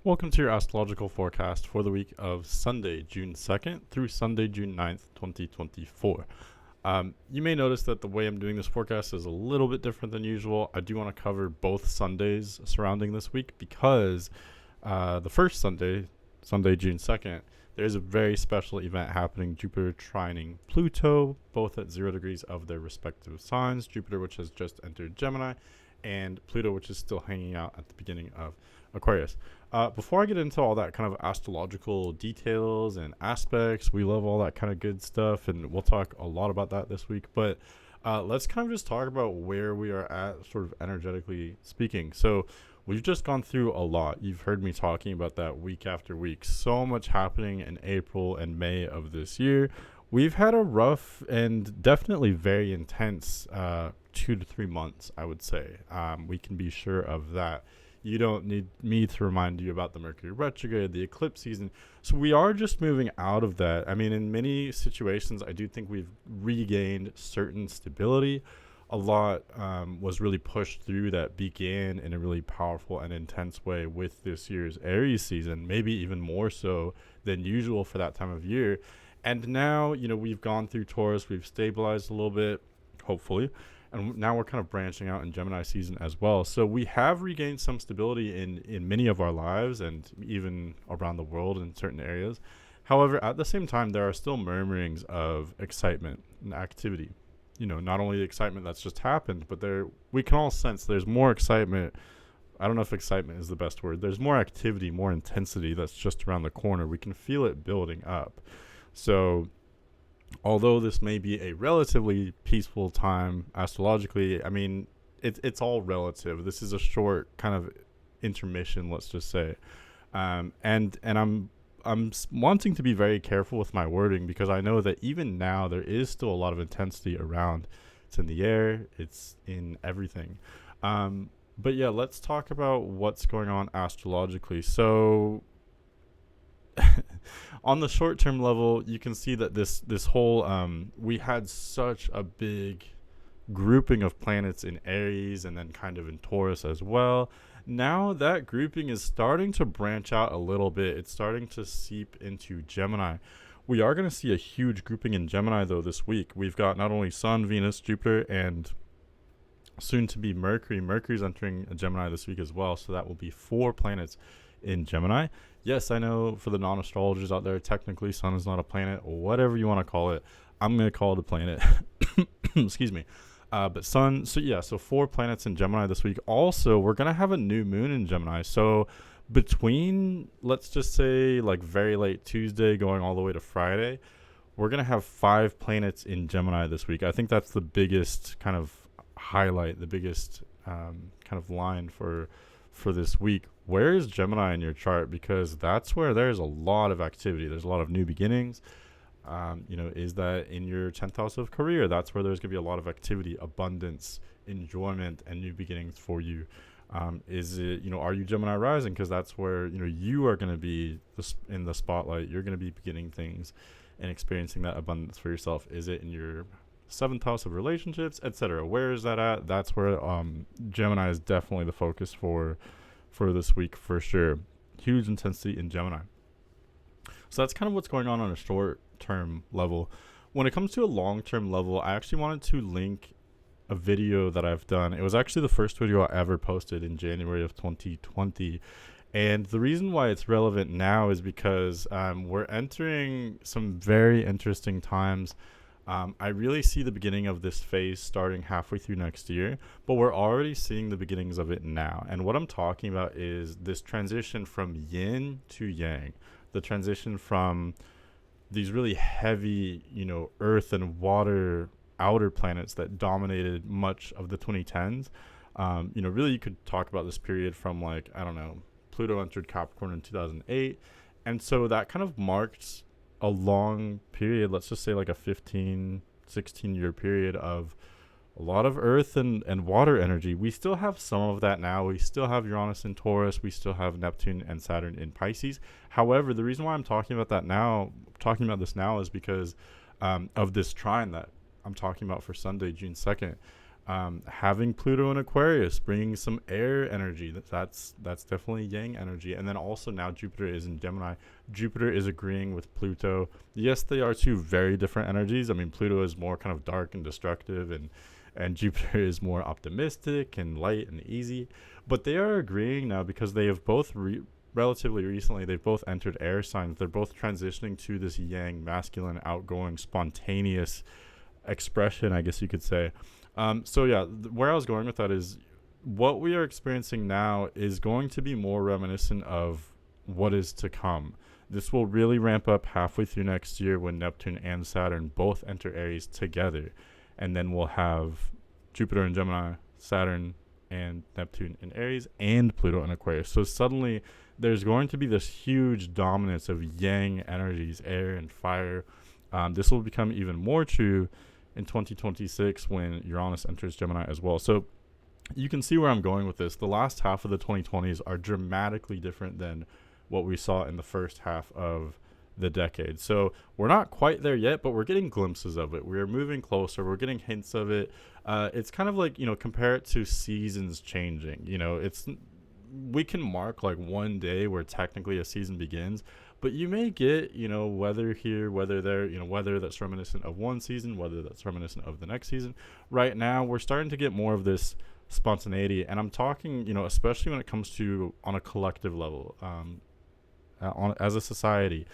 Welcome to your astrological forecast for the week of Sunday, June 2nd through Sunday, June 9th, 2024. You may notice that the way I'm doing this forecast is a little bit different than usual. I do want to cover both Sundays surrounding this week because the first Sunday, Sunday, June 2nd, there's a very special event happening, Jupiter trining Pluto, both at 0 degrees of their respective signs. Jupiter, which has just entered Gemini, and Pluto, which is still hanging out at the beginning of Aquarius. Before I get into all that kind of astrological details and aspects, we love all that kind of good stuff, and we'll talk a lot about that this week. But let's kind of just talk about where we are at, sort of energetically speaking. So we've just gone through a lot. You've heard me talking about that week after week. So much happening in April and May of this year. We've had a rough and definitely very intense 2 to 3 months, I would say. We can be sure of that. You don't need me to remind you about the Mercury retrograde, the eclipse season. So we are just moving out of that. I mean, in many situations, I do think we've regained certain stability. A lot was really pushed through that began in a really powerful and intense way with this year's Aries season, maybe even more so than usual for that time of year. And now, we've gone through Taurus, we've stabilized a little bit, hopefully. And now we're kind of branching out in Gemini season as well. So we have regained some stability in many of our lives and even around the world in certain areas. However, at the same time, there are still murmurings of excitement and activity. Not only the excitement that's just happened, but we can all sense there's more excitement. I don't know if excitement is the best word. There's more activity, more intensity that's just around the corner. We can feel it building up. So although this may be a relatively peaceful time astrologically, I mean, it's all relative. This is a short kind of intermission, let's just say. And I'm wanting to be very careful with my wording because I know that even now there is still a lot of intensity around. It's in the air. It's in everything. But yeah, let's talk about what's going on astrologically. So on the short-term level, you can see that this whole we had such a big grouping of planets in Aries and then kind of in Taurus as well. Now that grouping is starting to branch out a little bit. It's starting to seep into Gemini. We are going to see a huge grouping in Gemini, though, this week. We've got not only Sun, Venus, Jupiter, and soon to be Mercury. Mercury's entering Gemini this week as well, so that will be 4 planets in Gemini. Yes, I know for the non-astrologers out there, technically Sun is not a planet, or whatever you want to call it. I'm going to call it a planet. Excuse me. But Sun, so 4 planets in Gemini this week. Also, we're going to have a new moon in Gemini. So between, let's just say, like very late Tuesday going all the way to Friday, we're going to have 5 planets in Gemini this week. I think that's the biggest kind of highlight, the biggest kind of line for this week. Where is Gemini in your chart? Because that's where there's a lot of activity. There's a lot of new beginnings. Is that in your 10th house of career? That's where there's going to be a lot of activity, abundance, enjoyment, and new beginnings for you. Is it, are you Gemini rising? Because that's where, you are going to be in the spotlight. You're going to be beginning things and experiencing that abundance for yourself. Is it in your 7th house of relationships, etc.? Where is that at? That's where Gemini is definitely the focus for this week for sure. Huge intensity in Gemini. So that's kind of what's going on a short-term level. When it comes to a long-term level, I actually wanted to link a video that I've done. It was actually the first video I ever posted in January of 2020. And the reason why it's relevant now is because we're entering some very interesting times. I really see the beginning of this phase starting halfway through next year, but we're already seeing the beginnings of it now. And what I'm talking about is this transition from yin to yang, the transition from these really heavy, earth and water outer planets that dominated much of the 2010s. Really you could talk about this period from Pluto entered Capricorn in 2008. And so that kind of marked a long period, let's just say like a 15, 16-year period of a lot of earth and water energy. We still have some of that now. We still have Uranus in Taurus. We still have Neptune and Saturn in Pisces. However, the reason why I'm talking about this now is because of this trine that I'm talking about for Sunday, June 2nd. Having Pluto in Aquarius, bringing some air energy. That's definitely yang energy. And then also now Jupiter is in Gemini. Jupiter is agreeing with Pluto. Yes, they are two very different energies. I mean, Pluto is more kind of dark and destructive, and Jupiter is more optimistic and light and easy. But they are agreeing now because they have both relatively recently, they've both entered air signs. They're both transitioning to this yang, masculine, outgoing, spontaneous expression, I guess you could say. So yeah, where I was going with that is what we are experiencing now is going to be more reminiscent of what is to come. This will really ramp up halfway through next year when Neptune and Saturn both enter Aries together. And then we'll have Jupiter in Gemini, Saturn and Neptune in Aries, and Pluto in Aquarius. So suddenly there's going to be this huge dominance of yang energies, air and fire. This will become even more true in 2026 when Uranus enters Gemini as well. So you can see where I'm going with this. The last half of the 2020s are dramatically different than what we saw in the first half of the decade. So we're not quite there yet, but we're getting glimpses of it. We're moving closer. We're getting hints of it. It's kind of like, compare it to seasons changing. We can mark like one day where technically a season begins, but you may get, weather here, weather there, weather that's reminiscent of one season, weather that's reminiscent of the next season. Right now, we're starting to get more of this spontaneity, and I'm talking, especially when it comes to on a collective level, as a society.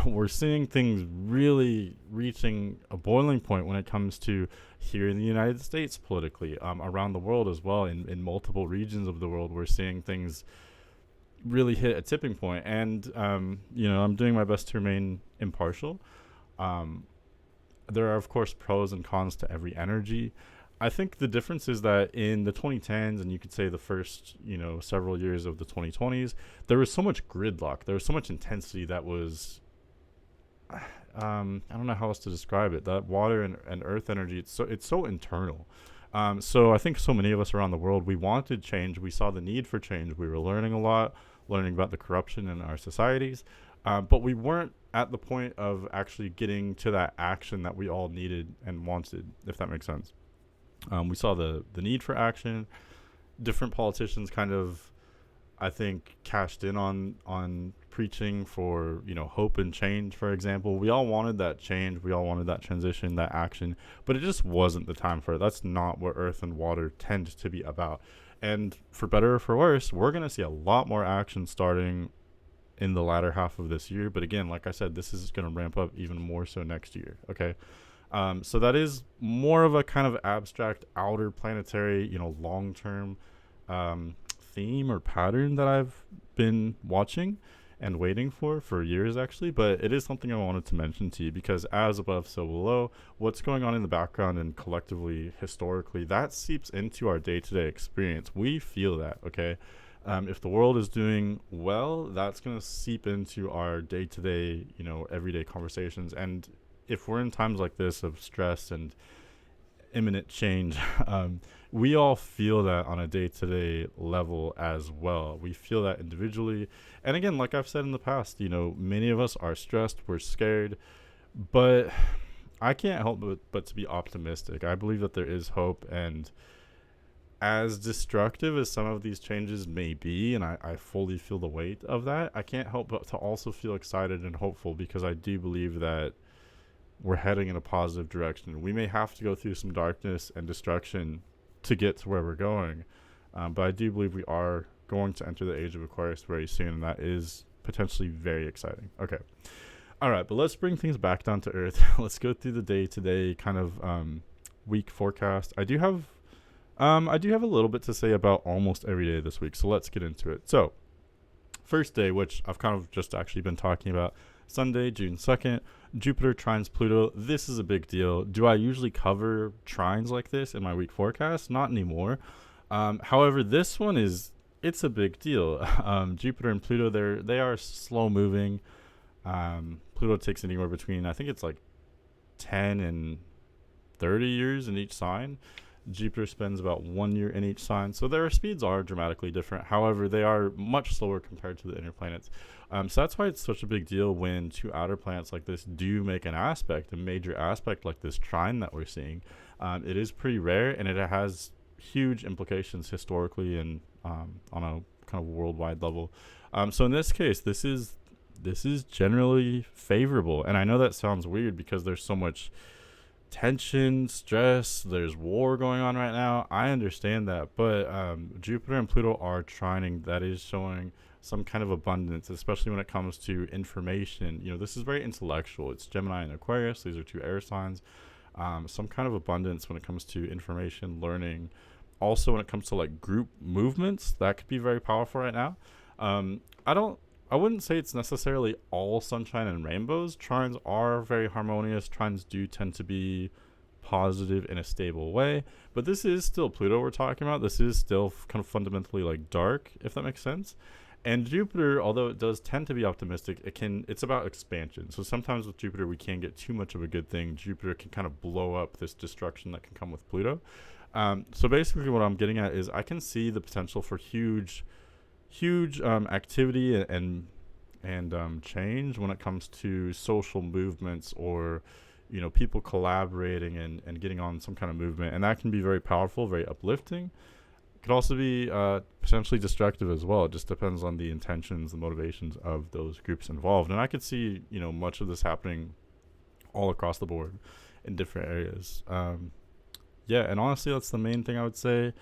We're seeing things really reaching a boiling point when it comes to here in the United States politically, around the world as well. In multiple regions of the world, we're seeing things really hit a tipping point. And, I'm doing my best to remain impartial. There are, of course, pros and cons to every energy. I think the difference is that in the 2010s, and you could say the first, several years of the 2020s, there was so much gridlock. There was so much intensity that was, I don't know how else to describe it. That water and earth energy, it's so internal. So I think so many of us around the world, we wanted change. We saw the need for change. We were learning a lot, learning about the corruption in our societies. But we weren't at the point of actually getting to that action that we all needed and wanted, if that makes sense. We saw the need for action. Different politicians kind of, I think, cashed in on preaching for, hope and change, for example. We all wanted that change. We all wanted that transition, that action. But it just wasn't the time for it. That's not what earth and water tend to be about. And for better or for worse, we're going to see a lot more action starting in the latter half of this year. But again, like I said, this is going to ramp up even more so next year. Okay. So that is more of a kind of abstract outer planetary, long-term theme or pattern that I've been watching and waiting for years, actually. But it is something I wanted to mention to you because as above, so below, what's going on in the background and collectively, historically, that seeps into our day-to-day experience. We feel that, okay? If the world is doing well, that's going to seep into our day-to-day, everyday conversations. And if we're in times like this of stress and imminent change, we all feel that on a day-to-day level as well. We feel that individually. And again, like I've said in the past, many of us are stressed, we're scared, but I can't help but to be optimistic. I believe that there is hope, and as destructive as some of these changes may be, and I fully feel the weight of that, I can't help but to also feel excited and hopeful because I do believe that we're heading in a positive direction. We may have to go through some darkness and destruction to get to where we're going, but I do believe we are going to enter the age of Aquarius very soon, and that is potentially very exciting. Okay. All right, but let's bring things back down to earth. Let's go through the day-to-day kind of week forecast. I do have a little bit to say about almost every day this week, so let's get into it. So, first day, which I've kind of just actually been talking about, Sunday, June 2nd, Jupiter trines Pluto. This is a big deal. Do I usually cover trines like this in my week forecast? Not anymore. However, this one it's a big deal. Jupiter and Pluto, they are slow moving. Pluto takes anywhere between, I think it's like 10 and 30 years in each sign. Jupiter spends about 1 year in each sign, so their speeds are dramatically different. However, they are much slower compared to the inner planets. So that's why it's such a big deal when two outer planets like this do make an aspect, a major aspect like this trine that we're seeing. It is pretty rare, and it has huge implications historically and on a kind of worldwide level. So in this case, this is generally favorable, and I know that sounds weird because there's so much tension, stress, there's war going on right now. I understand that, but Jupiter and Pluto are trining. That is showing some kind of abundance, especially when it comes to information. This is very intellectual. It's Gemini and Aquarius. These are two air signs. Some kind of abundance when it comes to information, learning. Also, when it comes to like group movements, that could be very powerful right now. I wouldn't say it's necessarily all sunshine and rainbows. Trines are very harmonious. Trines do tend to be positive in a stable way, but this is still Pluto we're talking about. This is still kind of fundamentally like dark, if that makes sense. And Jupiter, although it does tend to be optimistic, it's about expansion. So sometimes with Jupiter, we can't get too much of a good thing. Jupiter can kind of blow up this destruction that can come with Pluto. So basically what I'm getting at is I can see the potential for huge activity and change when it comes to social movements, or people collaborating and getting on some kind of movement, and that can be very powerful, very uplifting. It could also be potentially destructive as well. It just depends on the intentions, the motivations of those groups involved, and I could see much of this happening all across the board in different areas. And honestly, that's the main thing I would say.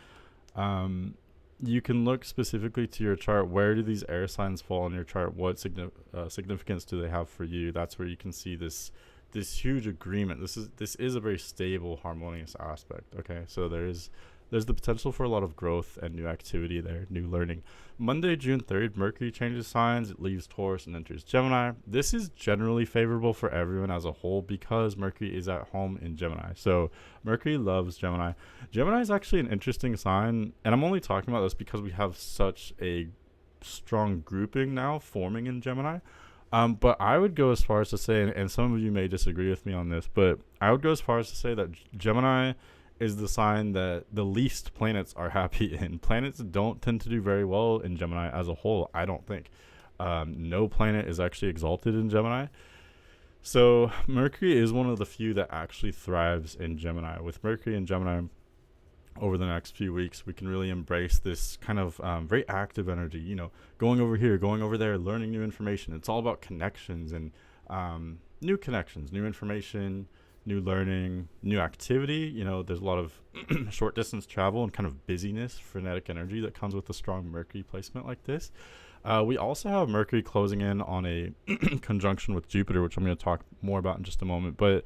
You can look specifically to your chart. Where do these air signs fall in your chart? What significance do they have for you? That's where you can see this huge agreement. This is a very stable, harmonious aspect. Okay, so there's the potential for a lot of growth and new activity there, new learning. Monday, June 3rd, Mercury changes signs. It leaves Taurus and enters Gemini. This is generally favorable for everyone as a whole because Mercury is at home in Gemini. So Mercury loves Gemini. Gemini is actually an interesting sign, and I'm only talking about this because we have such a strong grouping now forming in Gemini. But I would go as far as to say, and some of you may disagree with me on this, but I would go as far as to say that Gemini is the sign that the least planets are happy in. Planets don't tend to do very well in Gemini as a whole, I don't think. No planet is actually exalted in Gemini. So Mercury is one of the few that actually thrives in Gemini. With Mercury in Gemini, over the next few weeks, we can really embrace this kind of very active energy, going over here, going over there, learning new information. It's all about connections and new connections, new information, new learning, new activity. There's a lot of short distance travel and kind of busyness, frenetic energy that comes with a strong Mercury placement like this. We also have Mercury closing in on a conjunction with Jupiter, which I'm going to talk more about in just a moment. But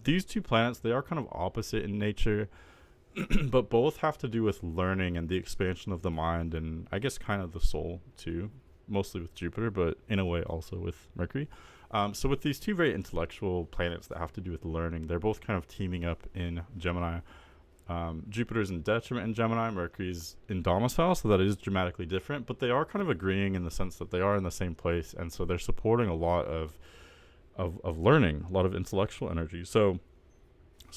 these two planets, they are kind of opposite in nature, but both have to do with learning and the expansion of the mind, and I guess kind of the soul too, mostly with Jupiter, but in a way also with Mercury. So with these two very intellectual planets that have to do with learning, they're both kind of teaming up in Gemini. Jupiter's in detriment in Gemini, Mercury's in domicile, so that is dramatically different, but they are kind of agreeing in the sense that they are in the same place, and so they're supporting a lot of learning, a lot of intellectual energy. So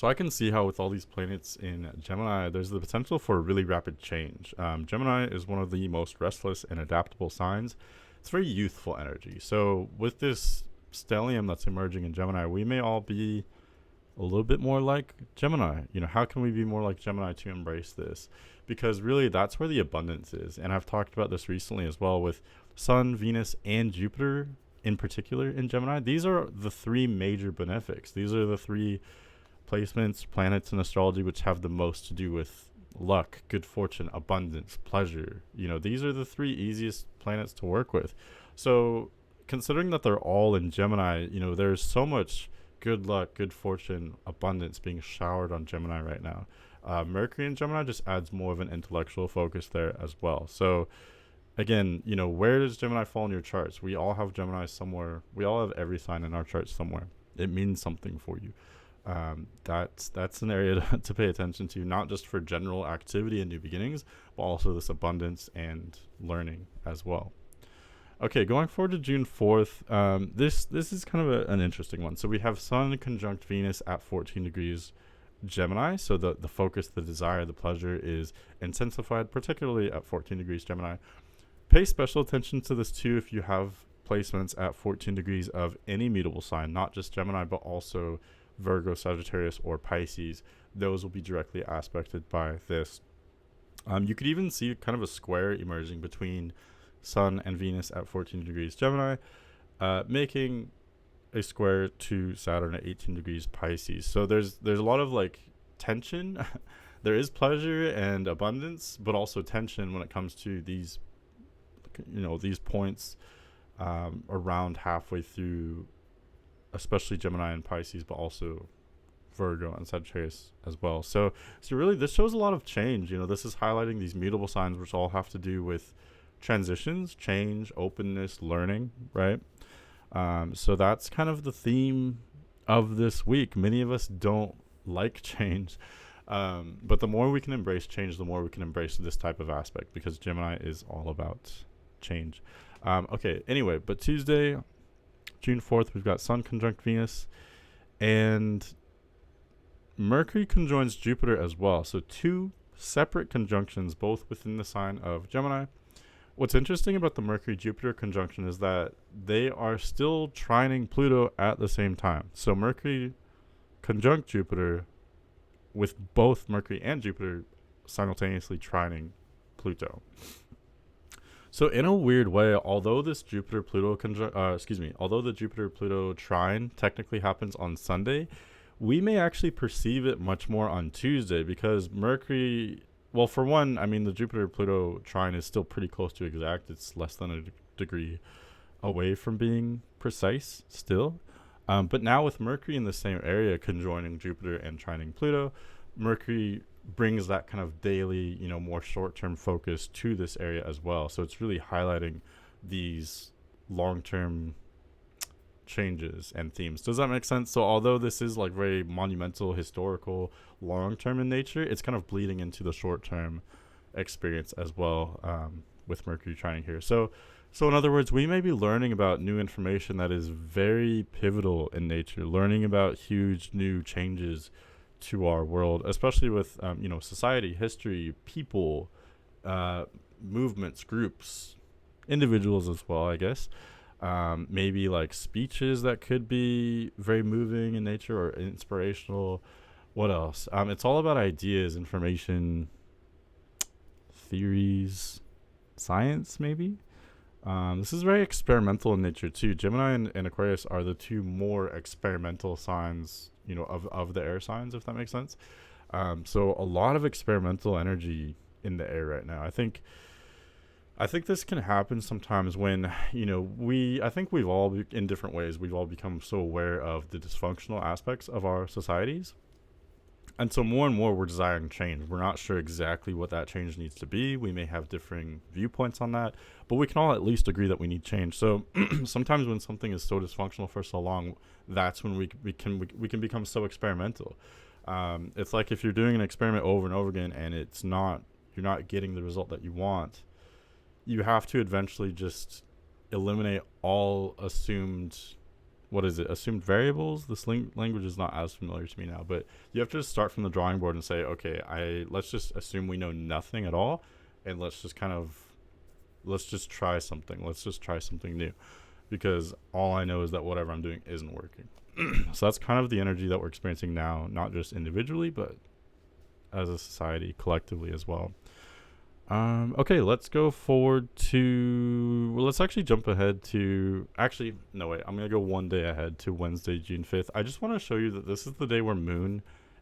I can see how with all these planets in Gemini, there's the potential for really rapid change. Gemini is one of the most restless and adaptable signs. It's very youthful energy. So with this stellium that's emerging in Gemini, we may all be a little bit more like Gemini. How can we be more like Gemini to embrace this? Because really that's where the abundance is. And I've talked about this recently as well with Sun, Venus, and Jupiter in particular in Gemini. These are the three major benefics. These are the three placements, planets in astrology, which have the most to do with luck, good fortune, abundance, pleasure. These are the three easiest planets to work with. So considering that they're all in Gemini, there's so much good luck, good fortune, abundance being showered on Gemini right now. Mercury in Gemini just adds more of an intellectual focus there as well. So again, where does Gemini fall in your charts? We all have Gemini somewhere. We all have every sign in our charts somewhere. It means something for you. That's an area to pay attention to, not just for general activity and new beginnings, but also this abundance and learning as well. Okay, going forward to June 4th, this is kind of an interesting one. So we have Sun conjunct Venus at 14 degrees Gemini. So the focus, the desire, the pleasure is intensified, particularly at 14 degrees Gemini. Pay special attention to this too if you have placements at 14 degrees of any mutable sign, not just Gemini, but also Virgo, Sagittarius, or Pisces. Those will be directly aspected by this. You could even see kind of a square emerging between Sun and Venus at 14 degrees Gemini, making a square to Saturn at 18 degrees Pisces. So there's a lot of like tension. There is pleasure and abundance, but also tension when it comes to these, these points around halfway through, especially Gemini and Pisces, but also Virgo and Sagittarius as well. So really, this shows a lot of change. This is highlighting these mutable signs, which all have to do with transitions, change, openness, learning, right? So that's kind of the theme of this week. Many of us don't like change, but the more we can embrace change, the more we can embrace this type of aspect, because Gemini is all about change. Okay, anyway, but Tuesday, June 4th, we've got Sun conjunct Venus, and Mercury conjoins Jupiter as well. So two separate conjunctions, both within the sign of Gemini. What's interesting about the Mercury-Jupiter conjunction is that they are still trining Pluto at the same time. So Mercury conjunct Jupiter, with both Mercury and Jupiter simultaneously trining Pluto. So in a weird way, although this Jupiter-Pluto although the Jupiter-Pluto trine technically happens on Sunday, we may actually perceive it much more on Tuesday, because Mercury, well, for one, I mean, the Jupiter-Pluto trine is still pretty close to exact. It's less than a degree away from being precise still. But now with Mercury in the same area conjoining Jupiter and trining Pluto, Mercury brings that kind of daily, more short-term focus to this area as well. So it's really highlighting these long-term changes and themes. Does that make sense? So although this is like very monumental, historical, long-term in nature, it's kind of bleeding into the short-term experience as well, with Mercury trining here. So in other words, we may be learning about new information that is very pivotal in nature, learning about huge new changes to our world, especially with society, history, people, movements, groups, individuals as well, I guess. Maybe like speeches that could be very moving in nature or inspirational. What else? It's all about ideas, information, theories, science, maybe. This is very experimental in nature too. Gemini and Aquarius are the two more experimental signs, of the air signs, if that makes sense. So a lot of experimental energy in the air right now. I think this can happen sometimes when, I think we've all, in different ways, we've all become so aware of the dysfunctional aspects of our societies. And so more and more we're desiring change. We're not sure exactly what that change needs to be. We may have differing viewpoints on that, but we can all at least agree that we need change. So sometimes when something is so dysfunctional for so long, that's when we can become so experimental. It's like if you're doing an experiment over and over again and you're not getting the result that you want, you have to eventually just eliminate all assumed variables. This language is not as familiar to me now, but you have to just start from the drawing board and say, okay, let's just assume we know nothing at all, and let's just try something. Let's just try something new, because all I know is that whatever I'm doing isn't working. So that's kind of the energy that we're experiencing now, not just individually, but as a society, collectively as well. Okay, let's go forward to... Well, let's actually jump ahead to... Actually, no, wait. I'm going to go one day ahead to Wednesday, June 5th. I just want to show you that this is the day where Moon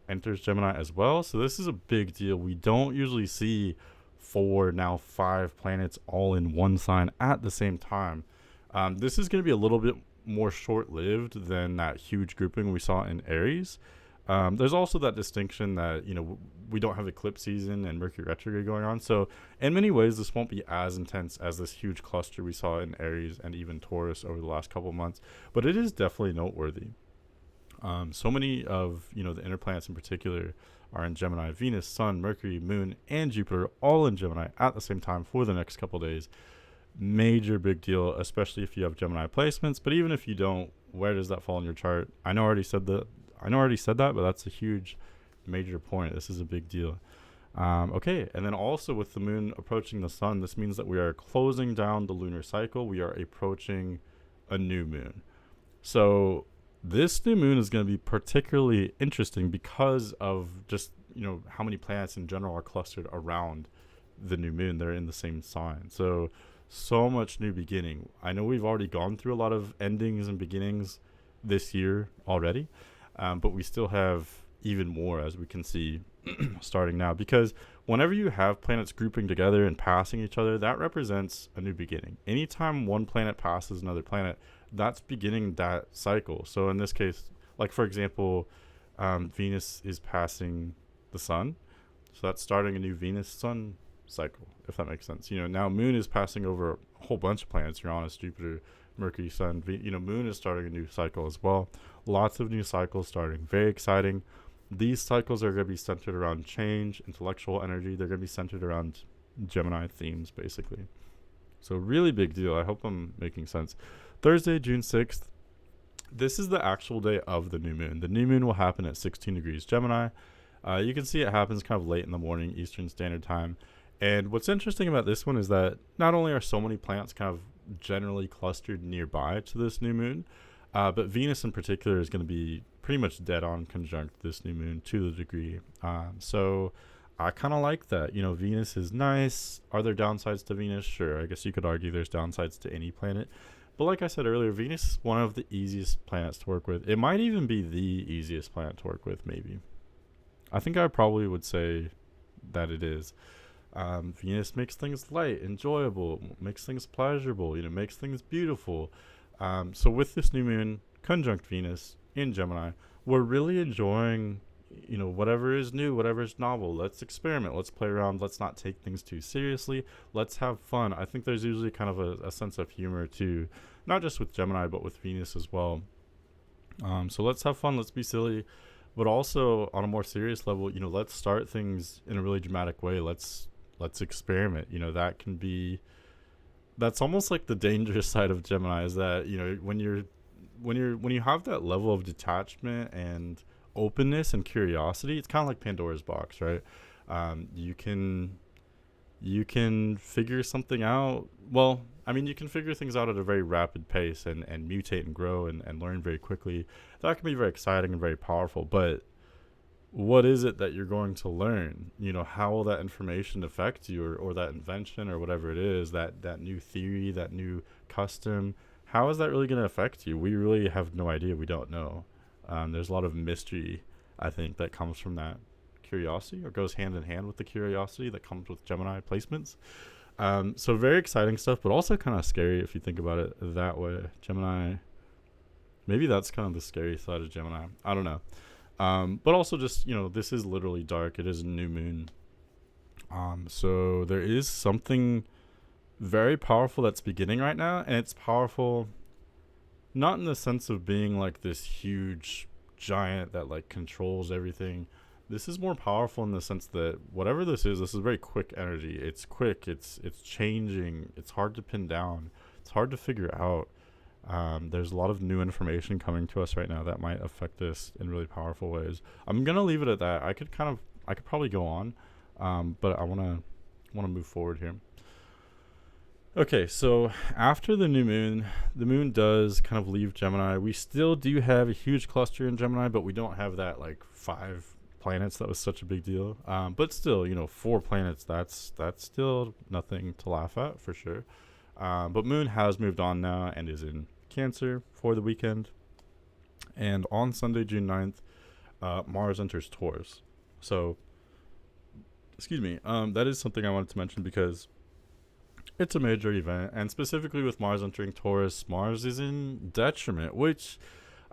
enters Gemini as well. So this is a big deal. We don't usually see 5 planets all in one sign at the same time. This is going to be a little bit more short-lived than that huge grouping we saw in Aries. There's also that distinction that, we don't have eclipse season and Mercury retrograde going on. So in many ways, this won't be as intense as this huge cluster we saw in Aries and even Taurus over the last couple of months. But it is definitely noteworthy. So many of, the inner planets in particular are in Gemini. Venus, Sun, Mercury, Moon, and Jupiter all in Gemini at the same time for the next couple of days. Major big deal, especially if you have Gemini placements. But even if you don't, where does that fall in your chart? I know I already said that, but that's a huge major point. This is a big deal. Okay, and then also with the moon approaching the sun, this means that we are closing down the lunar cycle. We are approaching a new moon. So this new moon is going to be particularly interesting because of just, how many planets in general are clustered around the new moon. They're in the same sign. So much new beginning. I know we've already gone through a lot of endings and beginnings this year already, but we still have even more, as we can see starting now, because whenever you have planets grouping together and passing each other, that represents a new beginning. Anytime one planet passes another planet, that's beginning that cycle. So in this case, like for example, Venus is passing the sun, so that's starting a new Venus sun cycle, if that makes sense. Now moon is passing over a whole bunch of planets: Uranus, Jupiter, Mercury, Sun. Moon is starting a new cycle as well. Lots of new cycles starting. Very exciting. These cycles are going to be centered around change, intellectual energy. They're going to be centered around Gemini themes, basically. So really big deal. I hope I'm making sense. Thursday, June 6th. This is the actual day of the new moon. The new moon will happen at 16 degrees Gemini. You can see it happens kind of late in the morning, Eastern Standard Time. And what's interesting about this one is that not only are so many planets kind of generally clustered nearby to this new moon, but Venus in particular is going to be pretty much dead on conjunct this new moon to the degree. So I kind of like that. Venus is nice. Are there downsides to Venus? Sure. I guess you could argue there's downsides to any planet. But like I said earlier, Venus is one of the easiest planets to work with. It might even be the easiest planet to work with, maybe. I think I probably would say that it is. Venus makes things light, enjoyable, makes things pleasurable, makes things beautiful. So with this new moon conjunct Venus in Gemini, we're really enjoying, whatever is new, whatever is novel. Let's experiment. Let's play around. Let's not take things too seriously. Let's have fun. I think there's usually kind of a sense of humor too, not just with Gemini, but with Venus as well. So let's have fun. Let's be silly. But also on a more serious level, let's start things in a really dramatic way. Let's experiment. That's almost like the dangerous side of Gemini, is that, when you have that level of detachment and openness and curiosity, it's kind of like Pandora's box, right? You can figure something out. Well, you can figure things out at a very rapid pace and mutate and grow and learn very quickly. That can be very exciting and very powerful. But what is it that you're going to learn? How will that information affect you, or that invention or whatever it is, that new theory, that new custom? How is that really going to affect you? We really have no idea. We don't know. There's a lot of mystery, I think, that comes from that curiosity, or goes hand in hand with the curiosity that comes with Gemini placements. So very exciting stuff, but also kind of scary if you think about it that way. Gemini, maybe that's kind of the scary side of Gemini. I don't know. But also just, this is literally dark. It is a new moon. So there is something very powerful that's beginning right now, and it's powerful not in the sense of being like this huge giant that like controls everything. This is more powerful in the sense that whatever this is very quick energy. It's quick. It's changing. It's hard to pin down. It's hard to figure out. There's a lot of new information coming to us right now that might affect this in really powerful ways. I'm gonna leave it at that. I could probably go on, but I wanna move forward here. Okay, so after the new moon, the moon does kind of leave Gemini. We still do have a huge cluster in Gemini, but we don't have that like 5 planets that was such a big deal. But still, 4 planets, that's still nothing to laugh at for sure. But moon has moved on now and is in Cancer for the weekend. And on Sunday, June 9th, Mars enters Taurus. So, excuse me, that is something I wanted to mention because it's a major event. And specifically with Mars entering Taurus, Mars is in detriment, which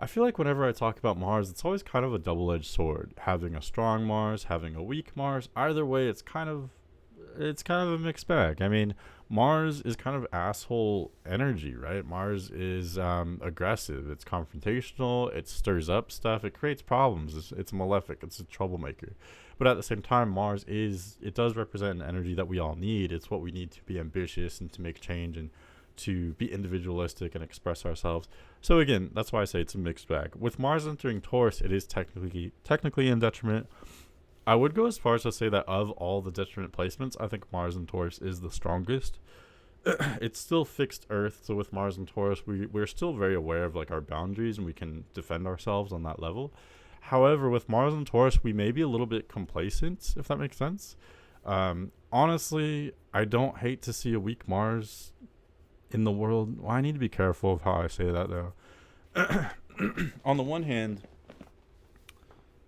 I feel like whenever I talk about Mars, it's always kind of a double-edged sword. Having a strong Mars, having a weak Mars, either way, it's kind of a mixed bag. Mars is kind of asshole energy, right? Mars is aggressive. It's confrontational. It stirs up stuff. It creates problems. It's malefic. It's a troublemaker. But at the same time, Mars does represent an energy that we all need. It's what we need to be ambitious and to make change and to be individualistic and express ourselves. So again, that's why I say it's a mixed bag. With Mars entering Taurus, it is technically in detriment. I would go as far as to say that of all the detriment placements, I think Mars and Taurus is the strongest. It's still fixed Earth, so with Mars and Taurus, we're still very aware of like our boundaries and we can defend ourselves on that level. However, with Mars and Taurus, we may be a little bit complacent, if that makes sense. Honestly, I don't hate to see a weak Mars in the world. Well, I need to be careful of how I say that though. On the one hand,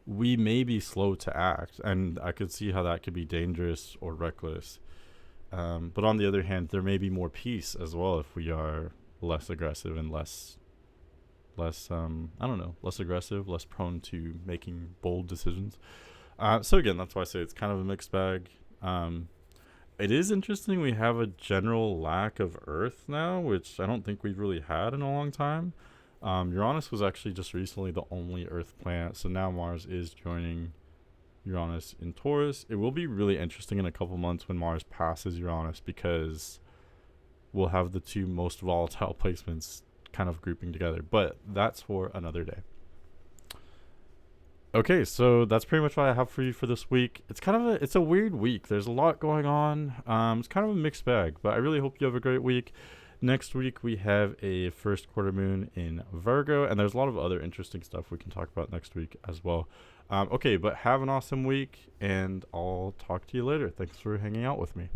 we may be slow to act, and I could see how that could be dangerous or reckless. But on the other hand, there may be more peace as well if we are less aggressive and less I don't know, less aggressive, less prone to making bold decisions. So again, that's why I say it's kind of a mixed bag. It is interesting we have a general lack of Earth now, which I don't think we've really had in a long time. Uranus was actually just recently the only Earth planet, so now Mars is joining Uranus in Taurus. It will be really interesting in a couple months when Mars passes Uranus, because we'll have the two most volatile placements kind of grouping together, but that's for another day. Okay, so that's pretty much what I have for you for this week. It's a weird week. There's a lot going on. It's kind of a mixed bag, but I really hope you have a great week. Next week we have a first quarter moon in Virgo, and there's a lot of other interesting stuff we can talk about next week as well. Okay, but have an awesome week, and I'll talk to you later. Thanks for hanging out with me.